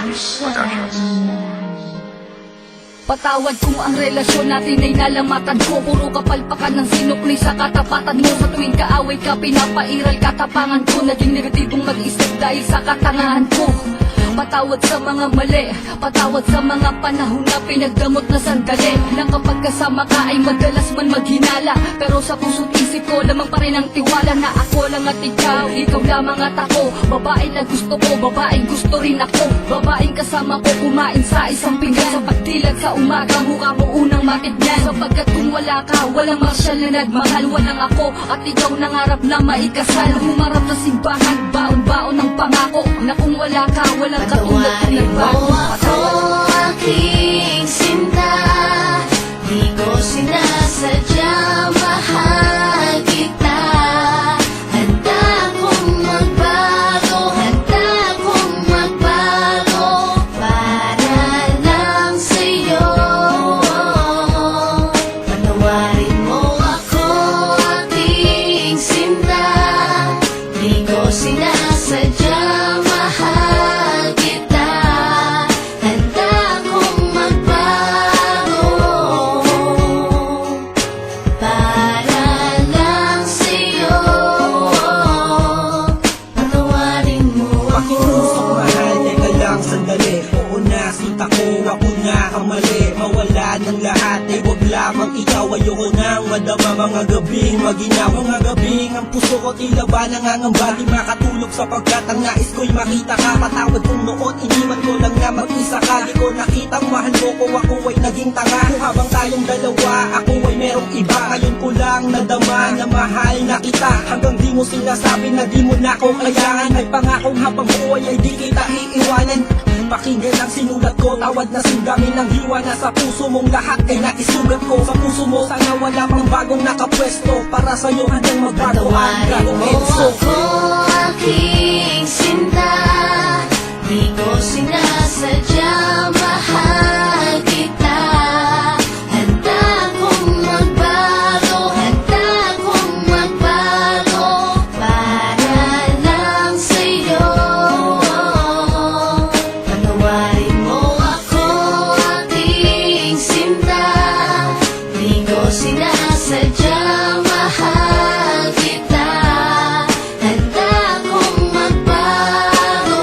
Productions. Patawad kung ang relasyon natin ay nalamatan ko. Puro kapalpakan ng sinukli sa katapatan mo. Sa tuwing kaaway ka, pinapairal katapangan ko. Naging negatibong mag-isip dahil sa katangahan ko. Patawad sa mga mali, patawad sa mga panahon na pinagdamot na sandali. Na kapag kasama ka ay madalas man maghinala, pero sa puso't isip ko lamang pa rin ang tiwala na ako lang at ikaw lamang at ako. Babae na gusto ko, babaeng gusto rin ako. Babaeng kasama ko kumain sa isang pinggan. Sa pagdilag sa umaga, mukha mo unang matignan. Sapagkat kung wala ka, walang marsyal na nagmahal. Walang ako at ikaw nangarap na maikasal. Humarap sa simbahan, baon-baon ng pangako na kung wala ka, walang katulad na nagbago. Ako aking sinta, di ko sinasadya, mahal kita. Handa kong magbago, handa kong magbago para lang sa'yo. Patawarin mo ako aking sinta, di ko sinasadya, mahal kita. Handa kong magbago para lang sa'yo. Patawarin mo ako. Pakiusap mahal, teka lang sandali. Oo na, sinta ko, ako na ang mali. Mawala ng lahat, ay wag lamang ikaw. Ayoko nang madama mga gabing maginaw. Mga gabing ang puso ko tila ba nangangamba. Di makatulog sapagkat ang nais ko'y makita ka. Patawad kong noon, iniwan ko lang na mag-isa ka. Di ko nakitang mahal mo ko, ako ay naging tanga. Kung habang tayong dalawa, ako ay merong iba. Ngayon ko lang nadama na mahal na kita. Hanggang di mo sinasabi na di mo na ako kailangan. Ay pangakong habang buhay ay di kita iiwanan. Pakinggan ang sinulat ko, tawad na singgamin ng hiwa na sa puso mong lahat ay naisugat ko. Sa puso mo sana wala pang bagong nakapwesto. Para sa'yo handang magbago ang Patawarin gagong mo Enzo. ako aking sinta, di ko sinasadya, mahal kita. Handa kong magbago, handa kong magbago para lang sa'yo. Patawarin mo ako aking sinta, di ko sinasadya, mahal kita. Handa kong magbago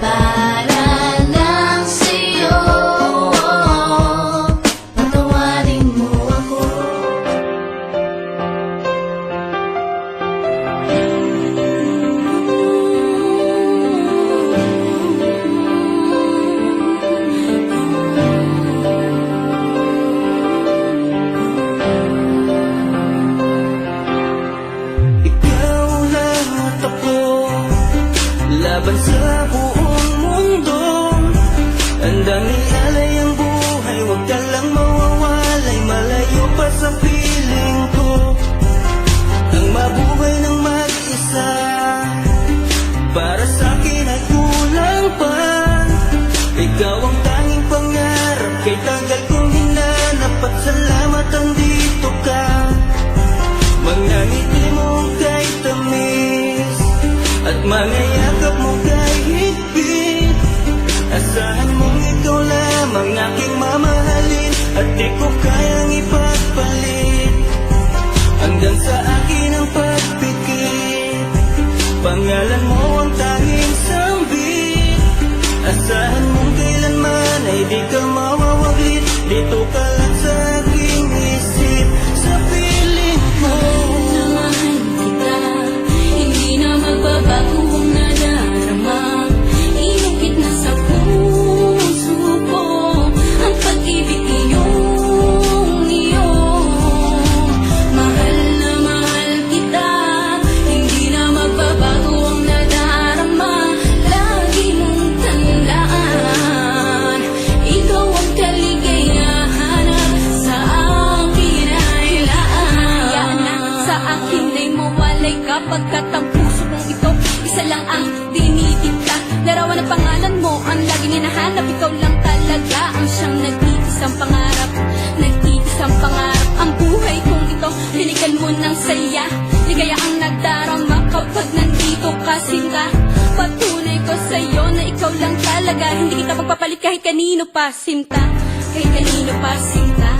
para lang sa'yo. Patawarin mo ako. Ikaw lang at ako, laban sa buong mundo. Handang ialay ang buhay, huwag ka lang mawawalay. Malayo pa sa piling ko ang mabuhay ng mag-isa. Para sa'kin ay kulang pa. Ikaw ang tanging pangarap, kay tagal kong hinanap. At salamat andito ka. Mga ngiti mo kay tamis, at mga yakap mo kay higpit. Asahan mong ikaw lamang aking mamahalin, at di ko kayang ipagpalit. Hanggang sa akin ang pagpikit, pangalan mo ang tanging sambit. Asahan mong kailanman ay di ka mawawaglit. Dito ka lang sa aking isip, sa piling ko. Mahal kita, hindi na magbabago ang nadarama. Inukit na sa puso ko ang pag-ibig iyong iyo. Mahal na mahal kita, hindi na magbabago ang nadarama. Lagi mong tandaan, ikaw ang kaligayahan sa akin ay laan. Yan na sa akin ay mawalay kapagkat ang puso kong ito isa lang ang dinidikta. Larawan ng pangalan mo ang laging hinahanap. Ikaw lang talaga ang siyang nag-iisang pangarap. Nag-iisang pangarap ang buhay kong ito. Binigyan mo ng saya, ligaya ang nagdarama kapag nandito ka sinta. Patunay ko magpapalit kahit kanino pa sinta. Kahit kanino pa sinta.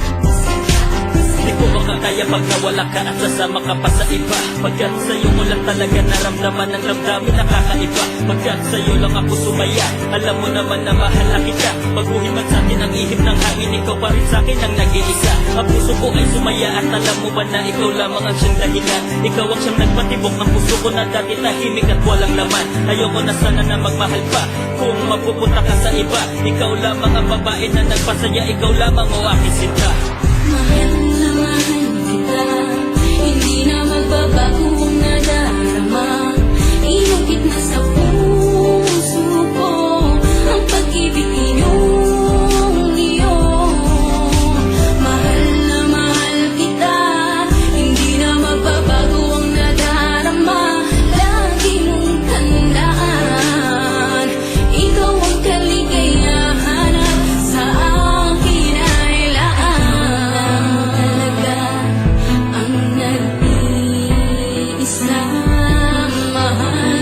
Di ko makakaya pag nawala ka at sasama ka pa sa iba. Pagkat sa'yo mo lang talaga naramdaman ang damdamin nakakaiba. Pagkat sa'yo lang ako sumaya, alam mo naman na mahal na kita. Baguhin man sa'tin ang ihip ng hangin, ikaw pa rin sa'kin ang nag-iisa. Ang puso ko ay sumaya at alam mo ba na ikaw lamang ang siyang dahilan. Ikaw ang siyang nagpatibok ng puso ko na dati tahimik at walang laman. Ayoko na sana na magmahal pa kung mapupunta ka sa iba. Ikaw lamang ang babae na nagpasaya, ikaw lamang o aking sinta. Mahal na mahal kita, hindi na magbabago ang nadarama. Inukit na sa puso ko ang pag-ibig inyong iyo. Mahal na mahal kita, hindi na magbabago ang nadarama. Lagi mong tandaan, ikaw ang kaligayahan at sa akin ay laan. Talaga ang nag-iisa, mahal